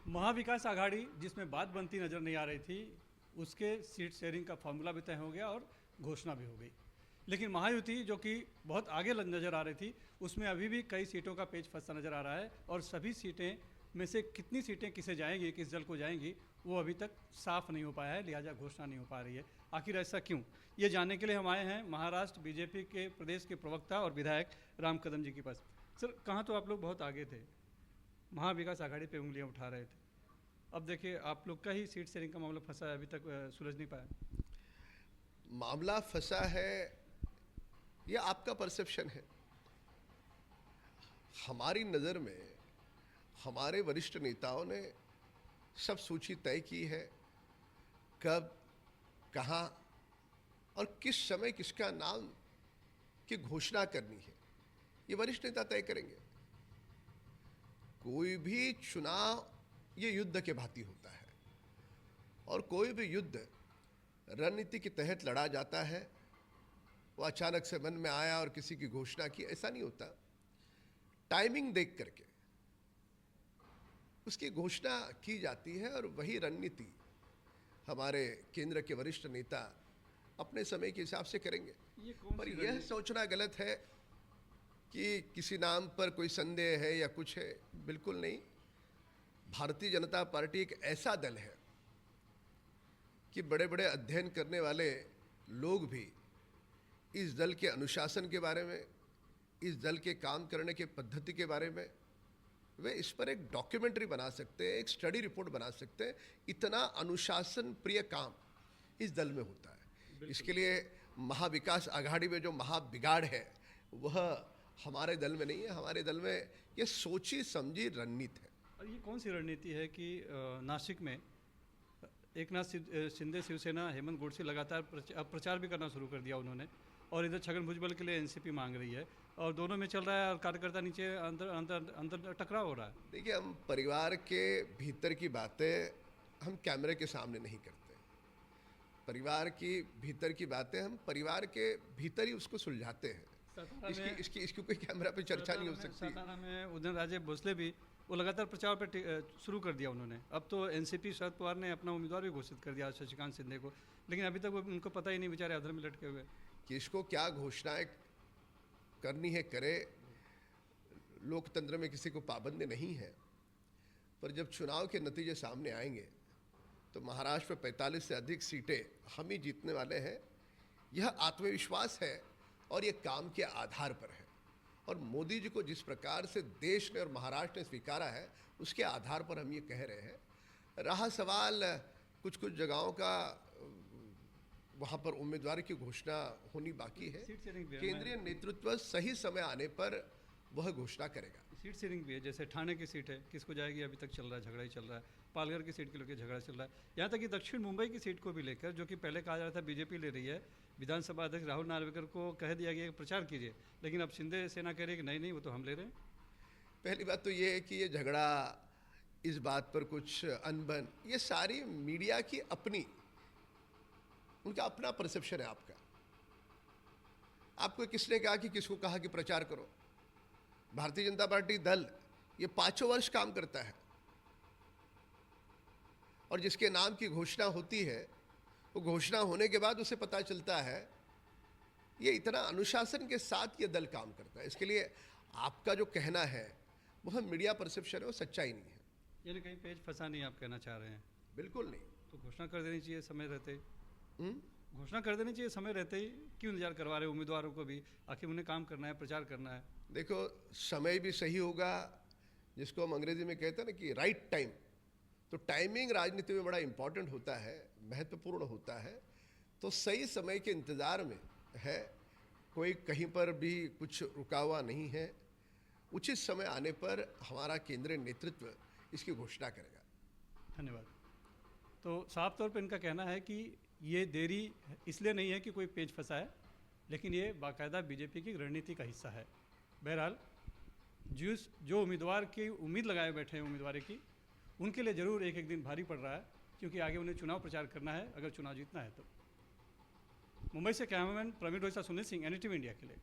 महाविकास आघाड़ी जिसमें बात बनती नज़र नहीं आ रही थी, उसके सीट शेयरिंग का फॉर्मूला भी तय हो गया और घोषणा भी हो गई। लेकिन महायुति जो कि बहुत आगे नज़र आ रही थी, उसमें अभी भी कई सीटों का पेच फंसा नज़र आ रहा है और सभी सीटें में से कितनी सीटें किसे जाएंगी, किस दल को जाएंगी, वो अभी तक साफ नहीं हो पाया है, लिहाजा घोषणा नहीं हो पा रही है। आखिर ऐसा क्यों, ये जानने के लिए हम आए हैं महाराष्ट्र बीजेपी के प्रदेश के प्रवक्ता और विधायक राम कदम जी के पास। सर, कहाँ तो आप लोग बहुत आगे थे, महाविकास आघाड़ी पे उंगलियां उठा रहे थे, अब देखिए आप लोग का ही सीट शेयरिंग का मामला फंसा है, अभी तक सुलझ नहीं पाया। मामला फंसा है, यह आपका परसेप्शन है। हमारी नज़र में हमारे वरिष्ठ नेताओं ने सब सूची तय की है, कब, कहाँ और किस समय किसका नाम की घोषणा करनी है, ये वरिष्ठ नेता तय करेंगे। कोई भी चुनाव ये युद्ध के भांति होता है और कोई भी युद्ध रणनीति के तहत लड़ा जाता है। वो अचानक से मन में आया और किसी की घोषणा की, ऐसा नहीं होता। टाइमिंग देख करके उसकी घोषणा की जाती है और वही रणनीति हमारे केंद्र के वरिष्ठ नेता अपने समय के हिसाब से करेंगे। पर यह सोचना गलत है कि किसी नाम पर कोई संदेह है या कुछ है, बिल्कुल नहीं। भारतीय जनता पार्टी एक ऐसा दल है कि बड़े बड़े अध्ययन करने वाले लोग भी इस दल के अनुशासन के बारे में, इस दल के काम करने के पद्धति के बारे में, वे इस पर एक डॉक्यूमेंट्री बना सकते हैं, एक स्टडी रिपोर्ट बना सकते हैं। इतना अनुशासन प्रिय काम इस दल में होता है। इसके लिए महाविकास आघाड़ी में जो महाबिगाड़ है वह हमारे दल में नहीं है। हमारे दल में ये सोची समझी रणनीति है। और ये कौन सी रणनीति है कि नासिक में एकनाथ शिंदे शिवसेना हेमंत गोडसे लगातार प्रचार भी करना शुरू कर दिया उन्होंने, और इधर छगन भुजबल के लिए एनसीपी मांग रही है और दोनों में चल रहा है और कार्यकर्ता नीचे अंदर अंदर अंदर टकराव हो रहा है। देखिए, हम परिवार के भीतर की बातें हम कैमरे के सामने नहीं करते। परिवार की भीतर की बातें हम परिवार के भीतर ही उसको सुलझाते हैं। इसकी कोई कैमरा पे चर्चा नहीं हो सकती। सातारा में उदयन राजे भोसले भी वो लगातार प्रचार पर शुरू कर दिया उन्होंने। अब तो एनसीपी शरद पवार ने अपना उम्मीदवार भी घोषित कर दिया शशिकांत शिंदे को, लेकिन अभी तक उनको पता ही नहीं, बेचारे अधर में लटके हुए। किसको क्या घोषणाएं करनी है करे, लोकतंत्र में किसी को पाबंदी नहीं है। पर जब चुनाव के नतीजे सामने आएंगे तो महाराष्ट्र में 45 से अधिक सीटें हम ही जीतने वाले हैं। यह आत्मविश्वास है और ये काम के आधार पर है। और मोदी जी को जिस प्रकार से देश ने और महाराष्ट्र ने स्वीकारा है, उसके आधार पर हम ये कह रहे हैं। रहा सवाल कुछ कुछ जगहों का, वहाँ पर उम्मीदवार की घोषणा होनी बाकी है। केंद्रीय नेतृत्व सही समय आने पर वह घोषणा करेगा। सीट शेयरिंग भी है, जैसे ठाणे की सीट है, किसको जाएगी अभी तक चल रहा है, झगड़ा ही चल रहा है। पालघर की सीट के लेकर झगड़ा चल रहा है। यहाँ तक कि दक्षिण मुंबई की सीट को भी लेकर, जो कि पहले कहा जा रहा था बीजेपी ले रही है, विधानसभा अध्यक्ष राहुल नार्वेकर को कह दिया गया कि प्रचार कीजिए, लेकिन अब शिंदे सेना कह रही है कि नहीं नहीं, वो तो हम ले रहे हैं। पहली बात तो ये है कि ये झगड़ा, इस बात पर कुछ अनबन, ये सारी मीडिया की अपनी, उनका अपना परसेप्शन है। आपको किसने कहा कि किसको कहा कि प्रचार करो? भारतीय जनता पार्टी दल ये 5 वर्ष काम करता है और जिसके नाम की घोषणा होती है, वो घोषणा होने के बाद उसे पता चलता है। ये इतना अनुशासन के साथ ये दल काम करता है। इसके लिए आपका जो कहना है वह मीडिया परसेप्शन है, वो सच्चाई नहीं है। यानी कहीं पेज फंसा नहीं आप कहना चाह रहे हैं? बिल्कुल नहीं। तो घोषणा कर देनी चाहिए समय रहते ही। घोषणा कर देनी चाहिए समय रहते ही, क्यों इंतजार करवा रहे उम्मीदवारों को भी? आखिर उन्हें काम करना है, प्रचार करना है। देखो, समय भी सही होगा, जिसको हम अंग्रेजी में कहते हैं ना कि राइट टाइम। तो टाइमिंग राजनीति में बड़ा इंपॉर्टेंट होता है, महत्वपूर्ण होता है। तो सही समय के इंतज़ार में है, कोई कहीं पर भी कुछ रुका हुआ नहीं है। उचित समय आने पर हमारा केंद्रीय नेतृत्व इसकी घोषणा करेगा। धन्यवाद। तो साफ तौर पर इनका कहना है कि ये देरी इसलिए नहीं है कि कोई पेच फंसा है, लेकिन ये बाकायदा बीजेपी की रणनीति का हिस्सा है। बहरहाल जो उम्मीदवार की उम्मीद लगाए बैठे हैं उम्मीदवार की, उनके लिए ज़रूर एक एक दिन भारी पड़ रहा है, क्योंकि आगे उन्हें चुनाव प्रचार करना है, अगर चुनाव जीतना है तो। मुंबई से cameraman Praveen Rohit, Sunil Singh, NDTV India के लिए।